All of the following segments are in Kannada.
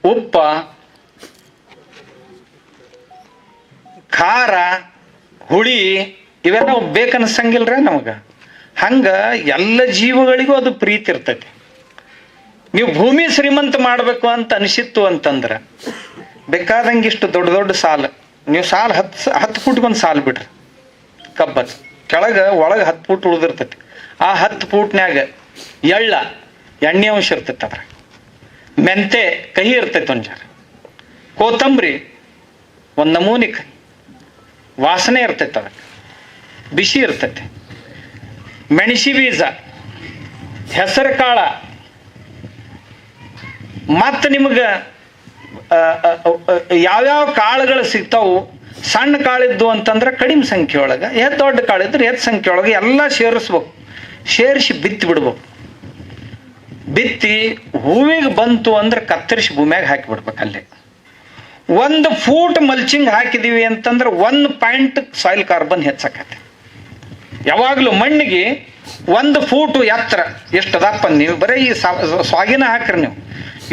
ಉಪ್ಪ, ಖಾರ, ಹುಳಿ ಇವೆಲ್ಲ ಬೇಕನ್ಸಂಗಿಲ್ರ ನಮಗೆ. ಹಂಗ ಎಲ್ಲ ಜೀವಗಳಿಗೂ ಅದು ಪ್ರೀತಿ ಇರ್ತೈತಿ. ನೀವು ಭೂಮಿ ಶ್ರೀಮಂತ ಮಾಡಬೇಕು ಅಂತ ಅನಿಸಿತ್ತು ಅಂತಂದ್ರೆ ಬೇಕಾದಂಗಿಷ್ಟು ದೊಡ್ಡ ದೊಡ್ಡ ಸಾಲು, ನೀವು ಸಾಲು 10 ಫೂಟ್ಗೊಂದು ಸಾಲು ಬಿಡ್ರಿ. ಕಬ್ಬತ್ ಕೆಳಗೆ ಒಳಗೆ 10 ಫೂಟ್ ಉಳಿದಿರ್ತೈತಿ. ಆ 10 ಫೂಟ್ನ್ಯಾಗ ಎಣ್ಣೆ ಅಂಶ ಇರ್ತೈತಿ. ಅದ್ರ ಮೆಂತೆ ಕಹಿ ಇರ್ತೈತಿ ಒಂದು ಜರ, ಕೊತ್ತಂಬರಿ ಒಂದು ನಮೂನಿ ವಾಸನೆ ಇರ್ತೈತಿ, ಅದಕ್ಕೆ ಬಿಸಿ ಇರ್ತೈತಿ, ಮೆಣಸಿ ಬೀಜ, ಹೆಸರು ಕಾಳ, ಮತ್ತು ನಿಮಗೆ ಯಾವ್ಯಾವ ಕಾಳುಗಳು ಸಿಗ್ತಾವು. ಸಣ್ಣ ಕಾಳಿದ್ದು ಅಂತಂದ್ರೆ ಕಡಿಮೆ ಸಂಖ್ಯೆ ಒಳಗೆ, ದೊಡ್ಡ ಕಾಳಿದ್ರೆ ಹೆಚ್ಚು ಸಂಖ್ಯೆ ಒಳಗೆ ಎಲ್ಲ ಸೇರಿಸ್ಬೇಕು. ಸೇರಿಸಿ ಬಿತ್ತಿ ಬಿಡ್ಬೇಕು. ಬಿತ್ತಿ ಹೂವಿಗೆ ಬಂತು ಅಂದ್ರೆ ಕತ್ತರಿಸಿ ಭೂಮಿಯಾಗ ಹಾಕಿಬಿಡ್ಬೇಕು. ಅಲ್ಲೇ 1 ಫೂಟ್ ಮಲ್ಚಿಂಗ್ ಹಾಕಿದೀವಿ ಅಂತಂದ್ರೆ 1 ಪಾಯಿಂಟ್ ಸಾಯಿಲ್ ಕಾರ್ಬನ್ ಹೆಚ್ಚಾಕತ್ತೆ. ಯಾವಾಗಲೂ ಮಣ್ಣಿಗೆ 1 ಫೂಟು ಎತ್ತರ ಎಷ್ಟು ದಪ್ಪ. ನೀವು ಬರೀ ಈ ಸ್ವಾಗಿನ ಹಾಕ್ರಿ ನೀವು.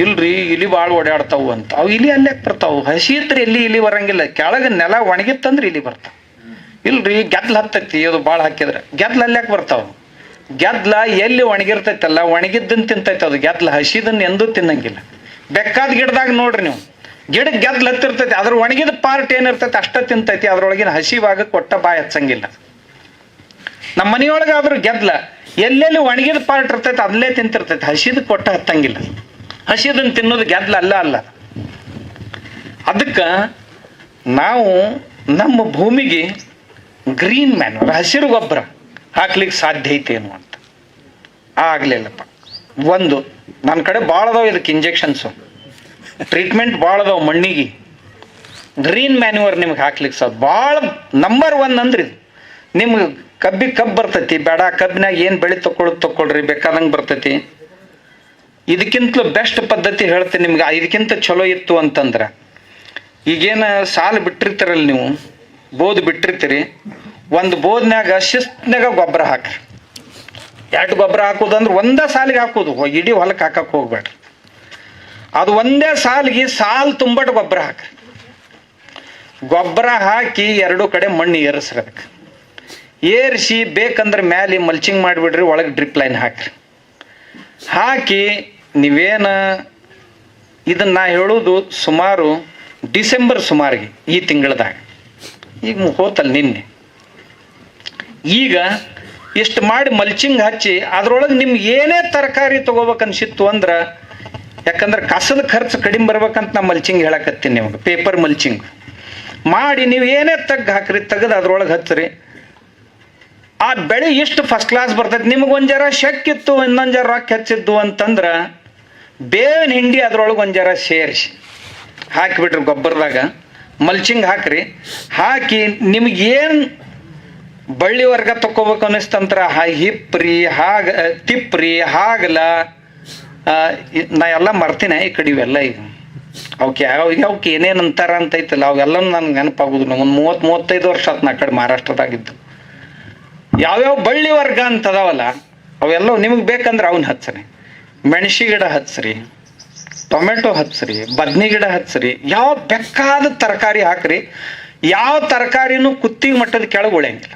ಇಲ್ರಿ ಇಲಿ ಭಾಳ ಓಡಾಡ್ತಾವು ಅಂತ. ಅವು ಇಲಿ ಅಲ್ಲಾಕ್ ಬರ್ತಾವು? ಹಸಿ ಇದ್ರೆ ಇಲಿ ಬರಂಗಿಲ್ಲ. ಕೆಳಗೆ ನೆಲ ಒಣಗಿತ್ತಂದ್ರೆ ಇಲಿ ಬರ್ತಾವ. ಇಲ್ರಿ ಗೆದ್ಲು ಹತ್ತೈತಿ ಅದು ಭಾಳ ಹಾಕಿದ್ರೆ. ಗೆದ್ಲು ಅಲ್ಲಾಕ್ ಬರ್ತಾವ? ಗೆದ್ಲ ಎಲ್ಲಿ ಒಣಗಿರ್ತೈತಲ್ಲ ಒಣಗಿದ್ದನ್ನು ತಿಂತೈತೆ ಅದು. ಗೆದ್ಲ ಹಸಿದನ್ನು ಎಂದೂ ತಿನ್ನಂಗಿಲ್ಲ. ಬೆಕ್ಕಾದ ಗಿಡದಾಗ ನೋಡ್ರಿ ನೀವು, ಗಿಡಕ್ಕೆ ಗೆದ್ಲು ಹತ್ತಿರ್ತೈತಿ, ಅದ್ರ ಒಣಗಿದ ಪಾರ್ಟ್ ಏನಿರ್ತೈತಿ ಅಷ್ಟ ತಿಂತೈತಿ. ಅದ್ರೊಳಗಿನ ಹಸಿ ಭಾಗಕ್ಕೆ ಕೊಟ್ಟ ಬಾಯಿ ಹಚ್ಚಂಗಿಲ್ಲ. ನಮ್ಮ ಮನೆಯೊಳಗಾದ್ರೂ ಗೆದ್ಲ ಎಲ್ಲೆಲ್ಲಿ ಒಣಗಿದ ಪಾರ್ಟ್ ಇರ್ತೈತೆ ಅಲ್ಲೇ ತಿಂತಿರ್ತೈತಿ, ಹಸಿದ ಕೊಟ್ಟ ಹತ್ತಂಗಿಲ್ಲ. ಹಸಿದನ್ನು ತಿನ್ನೋದು ಗೆದ್ಲ ಅಲ್ಲ. ಅದಕ್ಕೆ ನಾವು ನಮ್ಮ ಭೂಮಿಗೆ ಗ್ರೀನ್ ಮ್ಯಾನ್ಯೂರ್, ಹಸಿರು ಗೊಬ್ಬರ ಹಾಕ್ಲಿಕ್ಕೆ ಸಾಧ್ಯ ಐತೇನು ಅಂತ ಆಗ್ಲಿಲ್ಲಪ್ಪ. ಒಂದು ನನ್ನ ಕಡೆ ಭಾಳ ಅದಾವ ಇದಕ್ಕೆ ಇಂಜೆಕ್ಷನ್ಸು, ಟ್ರೀಟ್ಮೆಂಟ್ ಭಾಳ ಅದಾವ ಮಣ್ಣಿಗೆ. ಗ್ರೀನ್ ಮ್ಯಾನ್ಯೂರ್ ನಿಮ್ಗೆ ಹಾಕ್ಲಿಕ್ಕೆ ಭಾಳ ನಂಬರ್ 1 ಅಂದ್ರೆ ಇದು. ನಿಮ್ಗೆ ಕಬ್ಬು ಬರ್ತೈತಿ ಬೇಡ, ಕಬ್ಬಿನಾಗ ಏನು ಬೆಳೆ ತಗೊಳ್ರಿ, ಬೇಕಾದಂಗೆ ಬರ್ತೈತಿ. ಇದಕ್ಕಿಂತಲೂ ಬೆಸ್ಟ್ ಪದ್ಧತಿ ಹೇಳ್ತೀನಿ ನಿಮ್ಗೆ. ಇದಕ್ಕಿಂತ ಚಲೋ ಇತ್ತು ಅಂತಂದ್ರೆ, ಈಗೇನು ಸಾಲು ಬಿಟ್ಟಿರ್ತೀರಲ್ಲ ನೀವು, ಬೋದ್ ಬಿಟ್ಟಿರ್ತೀರಿ, ಒಂದು ಬೋದ್ನ್ಯಾಗ ಶಿಸ್ತಿನಾಗ ಗೊಬ್ಬರ ಹಾಕ್ರಿ. 2 ಗೊಬ್ಬರ ಹಾಕೋದಂದ್ರೆ ಒಂದೇ ಸಾಲಿಗೆ ಹಾಕೋದು, ಇಡೀ ಹೊಲಕ್ಕೆ ಹಾಕಕ್ಕೆ ಹೋಗ್ಬೇಡ್ರಿ. ಅದು ಒಂದೇ ಸಾಲಿಗೆ ಸಾಲು ತುಂಬಟ್ಟು ಗೊಬ್ಬರ ಹಾಕ್ರಿ. ಗೊಬ್ಬರ ಹಾಕಿ 2 ಕಡೆ ಮಣ್ಣು ಏರಿಸ್ರಿ. ಅದಕ್ಕೆ ಏರಿಸಿ ಬೇಕಂದ್ರೆ ಮ್ಯಾಲೆ ಮಲ್ಚಿಂಗ್ ಮಾಡಿಬಿಡ್ರಿ, ಒಳಗೆ ಡ್ರಿಪ್ ಲೈನ್ ಹಾಕ್ರಿ. ಹಾಕಿ ನೀವೇನು ಇದನ್ನು ನಾ ಹೇಳೋದು ಸುಮಾರು ಡಿಸೆಂಬರ್ ಸುಮಾರಿಗೆ, ಈ ತಿಂಗಳದಾಗ, ಈಗ ಹೋತಲ್ಲ ನಿನ್ನೆ. ಈಗ ಇಷ್ಟು ಮಾಡಿ ಮಲ್ಚಿಂಗ್ ಹಚ್ಚಿ ಅದ್ರೊಳಗೆ ನಿಮ್ಗೆ ಏನೇ ತರಕಾರಿ ತೊಗೋಬೇಕನ್ಸಿತ್ತು ಅಂದ್ರೆ, ಯಾಕಂದ್ರೆ ಕಸದ ಖರ್ಚು ಕಡಿಮೆ ಬರ್ಬೇಕಂತ ನಾ ಮಲ್ಚಿಂಗ್ ಹೇಳಕತ್ತೀನಿ ನಿಮ್ಗೆ. ಪೇಪರ್ ಮಲ್ಚಿಂಗ್ ಮಾಡಿ ನೀವು ಏನೇ ಹಾಕ್ರಿ, ತೆಗೆದು ಅದ್ರೊಳಗೆ ಹಚ್ಚಿರಿ. ಆ ಬೆಳೆ ಇಷ್ಟು ಫಸ್ಟ್ ಕ್ಲಾಸ್ ಬರ್ತೈತೆ. ನಿಮ್ಗೆ ಒಂದು ಜರ ಶಕ್ಕಿತ್ತು, ಇನ್ನೊಂದು ಜರ ರೊಕ್ಕ ಹೆಚ್ಚಿದ್ದು ಅಂತಂದ್ರೆ ಬೇವಿನ ಹಿಂಡಿ ಅದ್ರೊಳಗೆ ಒಂದು ಜರ ಸೇರಿಸಿ ಹಾಕಿಬಿಟ್ರಿ ಗೊಬ್ಬರದಾಗ. ಮಲ್ಚಿಂಗ್ ಹಾಕ್ರಿ. ಹಾಕಿ ನಿಮ್ಗೇನು ಬಳ್ಳಿ ವರ್ಗ ತಗೋಬೇಕು ಅನ್ನಿಸ್ತಂತ್ರ ಹಿಪ್ರಿ, ತಿಪ್ರಿ, ಹಾಗಲ, ನಾ ಎಲ್ಲ ಮರ್ತೀನಿ ಈ ಕಡೆ ಇವೆಲ್ಲ. ಈಗ ಅವಕ್ಕೆ ಏನೇನು ಅಂತಾರ ಅಂತೈತಲ್ಲ ಅವೆಲ್ಲ ನನ್ಗೆ ನೆನಪಾಗೋದು. ಒಂದು 30-35 ವರ್ಷ ಆತು ನಾ ಕಡೆ ಮಹಾರಾಷ್ಟ್ರದಾಗಿದ್ದು. ಯಾವ್ಯಾವ ಬಳ್ಳಿ ವರ್ಗ ಅಂತದಾವಲ್ಲ ಅವೆಲ್ಲ ನಿಮಗೆ ಬೇಕಂದ್ರೆ ಅವನ್ನ ಹಚ್ಚ್ರಿ. ಮೆಣಸಿ ಗಿಡ ಹಚ್ಚ್ರಿ, ಟೊಮೆಟೊ ಹಚ್ಚ್ರಿ, ಬದ್ನಿ ಗಿಡ ಹಚ್ಚ್ರಿ, ಯಾವ ಬೇಕಾದ ತರಕಾರಿ ಹಾಕ್ರಿ. ಯಾವ ತರಕಾರಿನೂ ಕುತ್ತಿಗೆ ಮಟ್ಟದ ಕೆಳಗೆ ಉಳಿಯಂಗಿಲ್ಲ.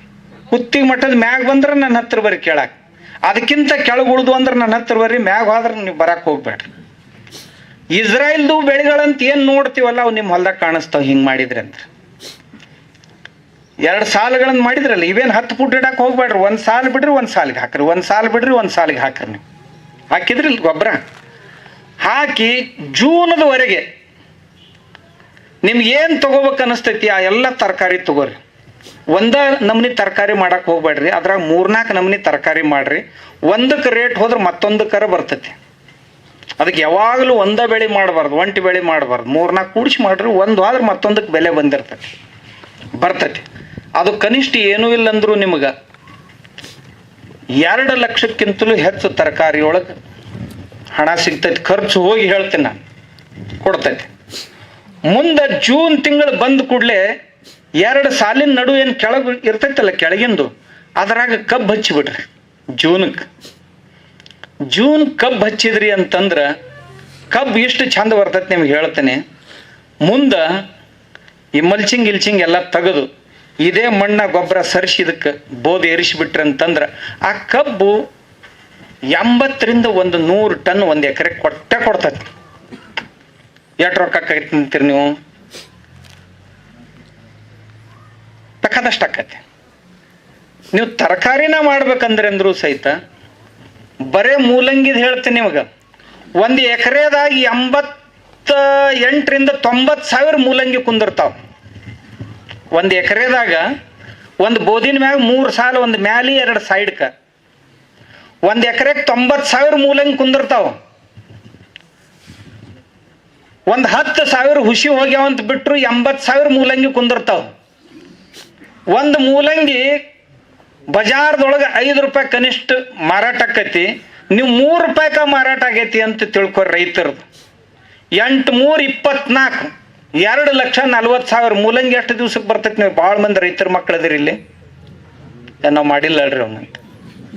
ಕುತ್ತಿಗೆ ಮಟ್ಟದ ಮ್ಯಾಗ ಬಂದ್ರೆ ನನ್ನ ಹತ್ರ ಬರ್ರಿ ಕೇಳಕ್ಕೆ. ಅದಕ್ಕಿಂತ ಕೆಳಗೆ ಉಳಿದು ಅಂದ್ರೆ ನನ್ನ ಹತ್ರ ಬರ್ರಿ, ಮ್ಯಾಗ ಹೋದ್ರೆ ನೀವು ಬರಕ್ಕೆ ಹೋಗ್ಬೇಡ್ರಿ. ಇಸ್ರಾಯೇಲ್ದು ಬೆಳೆಗಳಂತ ಏನು ನೋಡ್ತೀವಲ್ಲ ಅವು ನಿಮ್ಮ ಹೊಲ್ದಾಗ ಕಾಣಿಸ್ತಾವೆ. ಹಿಂಗೆ ಮಾಡಿದ್ರಿ ಅಂದ್ರೆ 2 ಸಾಲುಗಳನ್ನು ಮಾಡಿದ್ರಲ್ಲ, ಇವೇನು 10 ಫೂಟ್ ಇಡಕ್ಕೆ ಹೋಗ್ಬೇಡ್ರಿ. 1 ಸಾಲು ಬಿಡ್ರಿ, 1 ಸಾಲಿಗೆ ಹಾಕ್ರಿ, 1 ಸಾಲು ಬಿಡ್ರಿ, 1 ಸಾಲಿಗೆ ಹಾಕ್ರಿ. ನೀವು ಹಾಕಿದ್ರಿ ಗೊಬ್ಬರ ಹಾಕಿ ಜೂನದವರೆಗೆ ನಿಮ್ಗೆ ಏನು ತೊಗೋಬೇಕು ಅನ್ನಿಸ್ತೈತಿ ಆ ಎಲ್ಲ ತರಕಾರಿ ತೊಗೋರಿ. ಒಂದ ನಮ್ನಿ ತರಕಾರಿ ಮಾಡಕ್ಕೆ ಹೋಗ್ಬೇಡ್ರಿ. ಅದ್ರಾಗ 3-4 ನಮ್ನಿ ತರಕಾರಿ ಮಾಡ್ರಿ. ಒಂದಕ್ಕೆ ರೇಟ್ ಹೋದ್ರೆ ಮತ್ತೊಂದಕ್ಕರ ಬರ್ತೈತಿ. ಅದಕ್ಕೆ ಯಾವಾಗಲೂ ಒಂದೇ ಬೆಳೆ ಮಾಡಬಾರ್ದು, ಒಂಟಿ ಬೆಳೆ ಮಾಡಬಾರ್ದು. 3-4 ಕೂಡಿಸಿ ಮಾಡ್ರಿ. ಒಂದು ಆದ್ರೆ ಮತ್ತೊಂದಕ್ಕೆ ಬೆಲೆ ಬರ್ತೈತಿ. ಅದು ಕನಿಷ್ಠ ಏನೂ ಇಲ್ಲಂದ್ರೂ ನಿಮಗೆ 2 ಲಕ್ಷಕ್ಕಿಂತಲೂ ಹೆಚ್ಚು ತರಕಾರಿ ಒಳಗೆ ಹಣ ಸಿಗ್ತೈತಿ. ಖರ್ಚು ಹೋಗಿ ಹೇಳ್ತೀನಿ ನಾನು, ಕೊಡ್ತೈತಿ. ಮುಂದೆ ಜೂನ್ ತಿಂಗಳು ಬಂದ ಕೂಡಲೇ 2 ಸಾಲಿನ ನಡು ಏನು ಕೆಳಗೆ ಇರ್ತೈತಲ್ಲ ಕೆಳಗಿಂದು, ಅದರಾಗ ಕಬ್ಬು ಹಚ್ಚಿಬಿಡ್ರಿ. ಜೂನ್ ಕಬ್ಬು ಹಚ್ಚಿದ್ರಿ ಅಂತಂದ್ರೆ ಕಬ್ಬು ಇಷ್ಟು ಚಂದ ಬರ್ತೈತೆ ನಿಮ್ಗೆ ಹೇಳ್ತೇನೆ. ಮುಂದೆ ಈ ಮಲ್ಚಿಂಗ್ ಗಿಲ್ಚಿಂಗ್ ಎಲ್ಲ ತೆಗೆದು ಇದೇ ಮಣ್ಣ ಗೊಬ್ಬರ ಸರಿಸಿ ಇದಕ್ಕೆ ಬೋಧಿ ಏರಿಸಿಬಿಟ್ರಿ ಅಂತಂದ್ರೆ ಆ ಕಬ್ಬು 80 ರಿಂದ 100 ಟನ್ ಒಂದು ಎಕರೆ ಕೊಡ್ತೈತಿ. ಎಷ್ಟು ರೊಕ್ಕ ಆಕೈತಿ ನೀವು? ಬೇಕಾದಷ್ಟು ಆಕೈತಿ. ನೀವು ತರಕಾರಿನ ಮಾಡ್ಬೇಕಂದ್ರೆ ಅಂದ್ರೂ ಸಹಿತ ಬರೇ ಮೂಲಂಗಿದ್ ಹೇಳ್ತೀನಿ ನಿಮಗೆ, ಒಂದು ಎಕರೆದಾಗಿ 88 ರಿಂದ 90 ಸಾವಿರ ಮೂಲಂಗಿ ಕುಂದಿರ್ತಾವ. ಒಂದು ಎಕರೆದಾಗ ಒಂದು ಬೋದಿನ ಮ್ಯಾಗ 3 ಸಾಲ, ಒಂದು ಮ್ಯಾಲಿ 2 ಸೈಡ್ಕ, ಒಂದು ಎಕರೆಗೆ 90 ಸಾವಿರ ಮೂಲಂಗಿ ಕುಂದಿರ್ತಾವ. ಒಂದು 10 ಸಾವಿರ ಹುಸಿ ಹೋಗ್ಯಾವಂತ ಬಿಟ್ರು 80 ಸಾವಿರ ಮೂಲಂಗಿ ಕುಂದಿರ್ತಾವ. ಒಂದು ಮೂಲಂಗಿ ಬಜಾರ್ದೊಳಗೆ 5 ರೂಪಾಯಿ ಕನಿಷ್ಠ ಮಾರಾಟ ಆಕೈತಿ. ನೀವು 3 ರೂಪಾಯಿಕ ಮಾರಾಟ ಆಗೈತಿ ಅಂತ ತಿಳ್ಕೊರಿ. ರೈತರದು 8 3 24 2,40,000 ಮೂಲಂಗಿ ಎಷ್ಟು ದಿವ್ಸಕ್ಕೆ ಬರ್ತೈತಿ? ನೀವು ಭಾಳ ಮಂದಿ ರೈತರ ಮಕ್ಳು ಅದಿರಿ ಇಲ್ಲಿ, ನಾವು ಮಾಡಿಲ್ಲ ಅಲ್ರಿ ಅವನಂತ.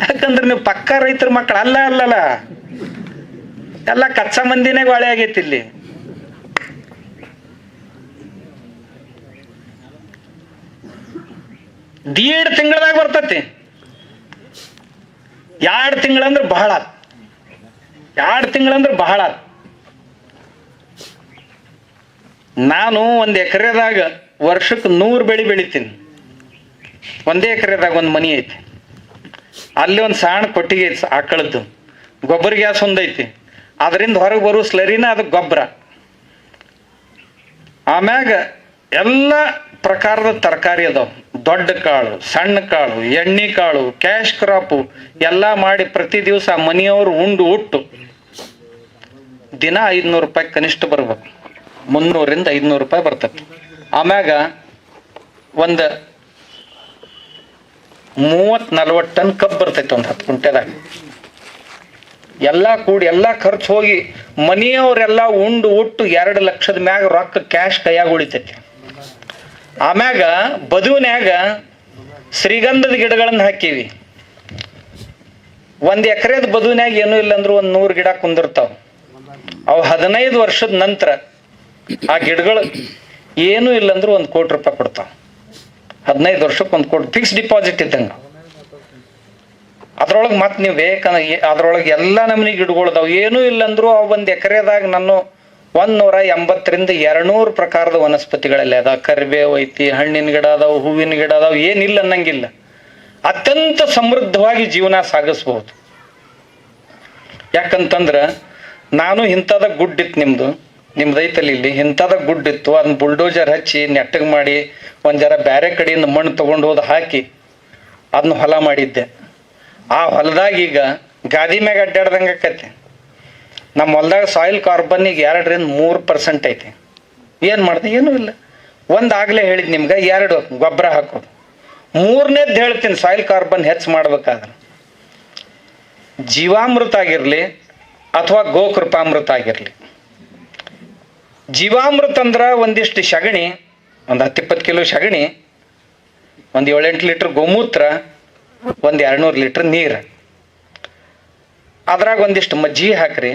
ಯಾಕಂದ್ರೆ ನೀವು ಪಕ್ಕ ರೈತರ ಮಕ್ಳು ಅಲ್ಲಲ್ಲ, ಎಲ್ಲ ಕಚ್ಚಾ ಮಂದಿನೇ ಬಾಳೆ ಆಗೈತಿ ಇಲ್ಲಿ. ದೀಡ್ ತಿಂಗಳದಾಗ ಬರ್ತೈತಿ. 2 ತಿಂಗಳಂದ್ರೆ ಬಹಳ, 2 ತಿಂಗಳಂದ್ರೆ ಬಹಳ. ನಾನು ಒಂದು ಎಕರೆದಾಗ ವರ್ಷಕ್ಕೆ 100 ಬೆಳೆ ಬೆಳಿತೀನಿ. ಒಂದೇ ಎಕರೆದಾಗ ಒಂದು ಮನಿ ಐತಿ, ಅಲ್ಲಿ ಒಂದು ಸಣ್ಣ ಕೊಟ್ಟಿಗೆ ಐತಿ ಆಕಳದ್ದು, ಗೊಬ್ಬರ ಗ್ಯಾಸ್ ಒಂದೈತಿ, ಅದರಿಂದ ಹೊರಗೆ ಬರೋ ಸ್ಲರಿನ ಅದಕ್ಕೆ ಗೊಬ್ಬರ. ಆಮ್ಯಾಗ ಎಲ್ಲ ಪ್ರಕಾರದ ತರಕಾರಿ ಅದಾವ, ದೊಡ್ಡ ಕಾಳು, ಸಣ್ಣ ಕಾಳು, ಎಣ್ಣೆ ಕಾಳು, ಕ್ಯಾಶ್ ಕ್ರಾಪು ಎಲ್ಲ ಮಾಡಿ ಪ್ರತಿ ದಿವಸ ಮನೆಯವರು ಉಂಡು ಉಟ್ಟು ದಿನ 500 ರೂಪಾಯಿ ಕನಿಷ್ಠ ಬರ್ಬೇಕು. 300 ರಿಂದ 500 ರೂಪಾಯಿ ಬರ್ತೈತಿ. ಆಮ್ಯಾಗ ಒಂದು 30-40 ಟನ್ ಕಬ್ಬು ಬರ್ತೈತಿ ಒಂದು 10 ಕುಂಟೆದಾಗ. ಎಲ್ಲ ಕೂಡಿ ಎಲ್ಲ ಖರ್ಚು ಹೋಗಿ ಮನೆಯವರೆಲ್ಲ ಉಂಡು ಉಟ್ಟು 2 ಲಕ್ಷದ ಮ್ಯಾಗ ರೊಕ್ಕ ಕ್ಯಾಶ್ ಕೈಯಾಗ ಉಳಿತೈತಿ. ಆಮ್ಯಾಗ ಬದುವಿನ್ಯಾಗ ಶ್ರೀಗಂಧದ ಗಿಡಗಳನ್ನ ಹಾಕೀವಿ. 1 ಎಕರೆದ ಬದುವಿನ್ಯಾಗ ಏನೂ ಇಲ್ಲ ಅಂದ್ರೂ ಒಂದು 100 ಗಿಡ ಕುಂದಿರ್ತಾವ. ಅವು 15 ವರ್ಷದ ನಂತರ ಆ ಗಿಡಗಳು ಏನೂ ಇಲ್ಲ ಅಂದ್ರೂ 1 ಕೋಟಿ ರೂಪಾಯಿ ಕೊಡ್ತಾವ. 15 ವರ್ಷಕ್ಕೆ 1 ಕೋಟಿ ಫಿಕ್ಸ್ ಡಿಪಾಸಿಟ್ ಇದ್ದಂಗ. ಅದ್ರೊಳಗೆ ಮತ್ತೆ ನೀವು ಬೇಕಂದ್ರೆ ಅದ್ರೊಳಗೆ ಎಲ್ಲ ನಮೂನಿ ಗಿಡಗಳದಾವ್. ಏನೂ ಇಲ್ಲ ಅಂದ್ರೂ ಅವು 1 ಎಕರೆದಾಗ ನಾನು 180 ರಿಂದ 200 ಪ್ರಕಾರದ ವನಸ್ಪತಿಗಳಲ್ಲಿ ಅದಾವ. ಕರಿಬೇವು ಐತಿ, ಹಣ್ಣಿನ ಗಿಡ ಅದಾವ, ಹೂವಿನ ಗಿಡ ಅದಾವ, ಏನಿಲ್ಲ ಅನ್ನಂಗಿಲ್ಲ. ಅತ್ಯಂತ ಸಮೃದ್ಧವಾಗಿ ಜೀವನ ಸಾಗಿಸ್ಬಹುದು. ಯಾಕಂತಂದ್ರ ನಾನು ಇಂಥದ ಗುಡ್ಡಿತ್ತು, ನಿಮ್ದು ಐತಲ್ಲಿ ಇಲ್ಲಿ ಇಂಥದ ಗುಡ್ಡಿತ್ತು, ಅದನ್ನ ಬುಲ್ಡೋಜರ್ ಹಚ್ಚಿ ನೆಟ್ಟಗೆ ಮಾಡಿ ಒಂದು ಜರ ಬೇರೆ ಕಡೆಯಿಂದ ಮಣ್ಣು ತಗೊಂಡು ಹೋದ ಹಾಕಿ ಅದನ್ನ ಹೊಲ ಮಾಡಿದ್ದೆ. ಆ ಹೊಲದಾಗ ಈಗ ಗಾದಿ ಮ್ಯಾಗ ಅಡ್ಡಾಡ್ದಂಗೆ ಆಕೈತಿ. ನಮ್ಮ ಹೊಲದಾಗ ಸಾಯಿಲ್ ಕಾರ್ಬನ್ನಿಗೆ 2 ರಿಂದ 3% ಐತಿ. ಏನು ಮಾಡ್ದೆ? ಏನೂ ಇಲ್ಲ. ಆಗಲೇ ಹೇಳಿದ್ ನಿಮ್ಗೆ 2 ಗೊಬ್ಬರ ಹಾಕೋದು. 3ನೇದ್ದು ಹೇಳ್ತೀನಿ, ಸಾಯಿಲ್ ಕಾರ್ಬನ್ ಹೆಚ್ಚು ಮಾಡ್ಬೇಕಾದ್ರೆ ಜೀವಾಮೃತ ಆಗಿರಲಿ ಅಥವಾ ಗೋಕೃಪಾಮೃತ ಆಗಿರಲಿ. ಜೀವಾಮೃತ ಅಂದ್ರೆ ಒಂದಿಷ್ಟು ಸಗಣಿ, ಒಂದು 10-20 ಕಿಲೋ ಸಗಣಿ, ಒಂದು 7-8 ಲೀಟ್ರ್ ಗೋಮೂತ್ರ, ಒಂದು 200 ಲೀಟ್ರ್ ನೀರು, ಅದ್ರಾಗ ಒಂದಿಷ್ಟು ಮಜ್ಜಿಗೆ ಹಾಕ್ರಿ,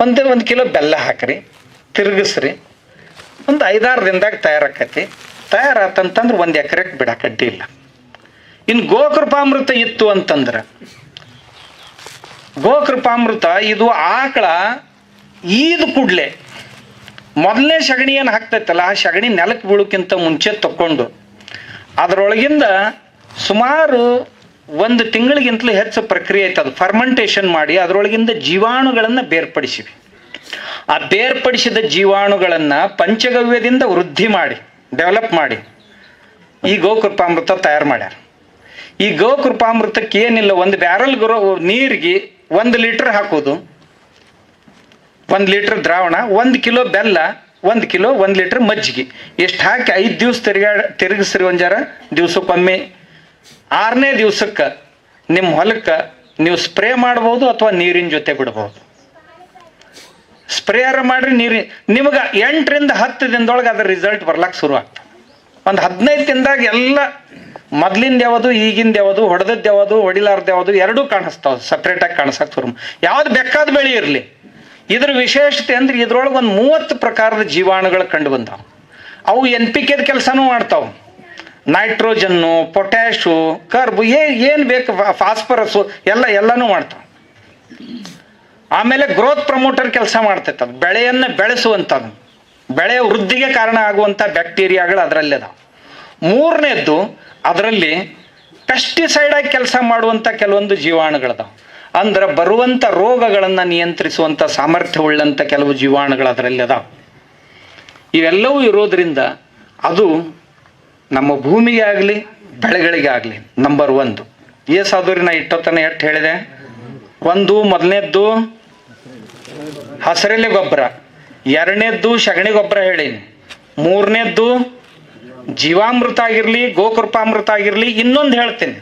ಒಂದು ಕಿಲೋ ಬೆಲ್ಲ ಹಾಕ್ರಿ, ತಿರುಗಿಸ್ರಿ. ಒಂದು 5-6 ದಿನದಾಗ ತಯಾರಾಕತಿ. ತಯಾರಾತಂತಂದ್ರೆ 1 ಎಕರೆಗೆ ಬಿಡಕ್ಕೆ ಅಡ್ಡಿ ಇಲ್ಲ. ಇನ್ನು ಗೋಕೃಪಾಮೃತ ಇತ್ತು ಅಂತಂದ್ರೆ, ಗೋಕೃಪಾಮೃತ ಇದು ಆಕಳ ಈದ್ ಕೂಡ್ಲೆ ಮೊದಲನೇ ಸಗಣಿ ಏನು ಹಾಕ್ತೈತಲ್ಲ, ಆ ಸಗಣಿ ನೆಲಕ್ಕೆ ಬೀಳೋಕ್ಕಿಂತ ಮುಂಚೆ ತಕ್ಕೊಂಡು ಅದರೊಳಗಿಂದ ಸುಮಾರು 1 ತಿಂಗಳಿಗಿಂತಲೂ ಹೆಚ್ಚು ಪ್ರಕ್ರಿಯೆ ಐತೆ. ಅದು ಫರ್ಮೆಂಟೇಷನ್ ಮಾಡಿ ಅದರೊಳಗಿಂದ ಜೀವಾಣುಗಳನ್ನು ಬೇರ್ಪಡಿಸಿವಿ. ಆ ಬೇರ್ಪಡಿಸಿದ ಜೀವಾಣುಗಳನ್ನು ಪಂಚಗವ್ಯದಿಂದ ವೃದ್ಧಿ ಮಾಡಿ ಡೆವಲಪ್ ಮಾಡಿ ಈ ಗೋಕೃಪಾಮೃತ ತಯಾರು ಮಾಡ್ಯಾರ. ಈ ಗೋಕೃಪಾಮೃತಕ್ಕೆ ಏನಿಲ್ಲ, 1 ಬ್ಯಾರಲ್ ನೀರಿಗೆ 1 ಲೀಟರ್ ಹಾಕೋದು, 1 ಲೀಟರ್ ದ್ರಾವಣ, 1 ಕಿಲೋ ಬೆಲ್ಲ, 1 ಕಿಲೋ 1 ಲೀಟರ್ ಮಜ್ಜಿಗೆ ಎಷ್ಟು ಹಾಕಿ 5 ದಿವಸ ತಿರುಗಿಸ್ರಿ. ಒಂದು ಜರ ದಿವ್ಸಕ್ಕೊಮ್ಮೆ. 6ನೇ ದಿವ್ಸಕ್ಕೆ ನಿಮ್ಮ ಹೊಲಕ್ಕೆ ನೀವು ಸ್ಪ್ರೇ ಮಾಡ್ಬೋದು ಅಥವಾ ನೀರಿನ ಜೊತೆ ಬಿಡ್ಬೋದು. ಸ್ಪ್ರೇಯರ್ ಮಾಡ್ರಿ, ನಿಮಗೆ 8 ರಿಂದ 10 ದಿನದೊಳಗೆ ಅದರ ರಿಸಲ್ಟ್ ಬರ್ಲಾಕ್ ಶುರು ಆಗ್ತದೆ. ಒಂದು 15 ದಿನದಾಗ ಎಲ್ಲ ಮೊದ್ಲಿಂದ ಯಾವುದು, ಈಗಿಂದ ಯಾವುದು, ಹೊಡೆದದ್ದು ಯಾವುದು, ಹೊಡಿಲಾರ್ದು ಯಾವುದು, ಎರಡೂ ಕಾಣಿಸ್ತಾವ. ಸಪ್ರೇಟಾಗಿ ಕಾಣಿಸಕ್ಕೆ ಶುರು. ಯಾವ್ದು ಬೇಕಾದ ಬೆಳೆ ಇರಲಿ, ಇದ್ರ ವಿಶೇಷತೆ ಅಂದ್ರೆ ಇದ್ರೊಳಗೆ ಒಂದು 30 ಪ್ರಕಾರದ ಜೀವಾಣುಗಳು ಕಂಡು ಬಂದಾವ. ಅವು NPK ಕೆಲಸನೂ ಮಾಡ್ತಾವ. ನೈಟ್ರೋಜನ್ನು, ಪೊಟ್ಯಾಶು, ಕರ್ಬು, ಏನು ಬೇಕು, ಫಾಸ್ಫರಸ್ಸು ಎಲ್ಲನೂ ಮಾಡ್ತಾವ. ಆಮೇಲೆ ಗ್ರೋತ್ ಪ್ರಮೋಟರ್ ಕೆಲಸ ಮಾಡ್ತೈತೆ. ಅದು ಬೆಳೆಯನ್ನು ಬೆಳೆಸುವಂಥದ್ದು, ಬೆಳೆಯ ವೃದ್ಧಿಗೆ ಕಾರಣ ಆಗುವಂಥ ಬ್ಯಾಕ್ಟೀರಿಯಾಗಳು ಅದರಲ್ಲಿ ಅದಾವ. ಮೂರನೇದ್ದು, ಅದರಲ್ಲಿ ಪೆಸ್ಟಿಸೈಡ್ ಆಗಿ ಕೆಲಸ ಮಾಡುವಂಥ ಕೆಲವೊಂದು ಜೀವಾಣುಗಳದಾವ. ಅಂದ್ರೆ ಬರುವಂಥ ರೋಗಗಳನ್ನು ನಿಯಂತ್ರಿಸುವಂಥ ಸಾಮರ್ಥ್ಯವುಳ್ಳಂಥ ಕೆಲವು ಜೀವಾಣುಗಳು ಅದರಲ್ಲಿ ಅದಾವ. ಇವೆಲ್ಲವೂ ಇರೋದ್ರಿಂದ ಅದು ನಮ್ಮ ಭೂಮಿಗೆ ಆಗಲಿ ಬೆಳೆಗಳಿಗೆ ಆಗಲಿ ನಂಬರ್ 1. ಏಸಾದವ್ರಿ ನಾ ಇಟ್ಟೊತ್ತನ ಎಷ್ಟು ಹೇಳಿದೆ? ಒಂದು, ಮೊದಲನೇದ್ದು ಹಸಿರೆಲೆ ಗೊಬ್ಬರ, ಎರಡನೇದ್ದು ಸಗಣಿ ಗೊಬ್ಬರ ಹೇಳೀನಿ, ಮೂರನೇದ್ದು ಜೀವಾಮೃತ ಆಗಿರಲಿ, ಗೋಕೃಪಾಮೃತ ಆಗಿರಲಿ, ಇನ್ನೊಂದು ಹೇಳ್ತೀನಿ